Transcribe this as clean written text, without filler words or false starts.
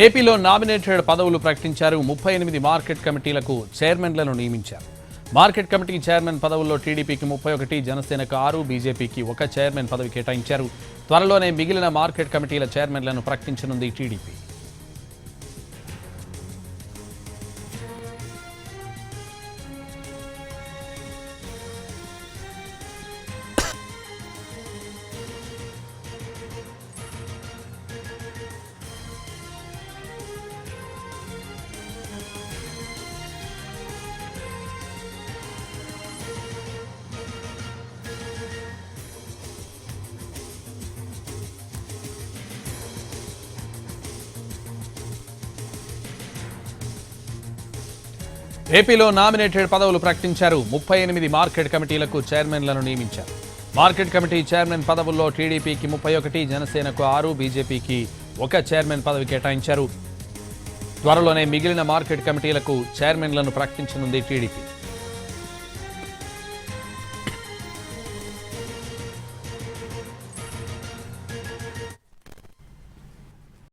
ఏపీలో నామినేటెడ్ పదవులు ప్రకటించారు. 38 మార్కెట్ కమిటీలకు చైర్మన్లను నియమించారు. మార్కెట్ కమిటీ చైర్మన్ పదవుల్లో టీడీపీకి 31, జనసేనకు 6, బీజేపీకి 1 చైర్మన్ పదవి కేటాయించారు. త్వరలోనే మిగిలిన మార్కెట్ కమిటీల చైర్మన్లను ప్రకటించనుంది టీడీపీ. ఏపీలో నామినేటెడ్ పదవులు ప్రకటించారు. 38 మార్కెట్ కమిటీలకు చైర్మన్లను నియమించారు. మార్కెట్ కమిటీ చైర్మన్ పదవుల్లో టీడీపీకి 31, జనసేనకు 6, బీజేపీకి 1 చైర్మన్ పదవి కేటాయించారు. త్వరలోనే మిగిలిన మార్కెట్ కమిటీలకు చైర్మన్లను ప్రకటించనుంది టీడీపీ.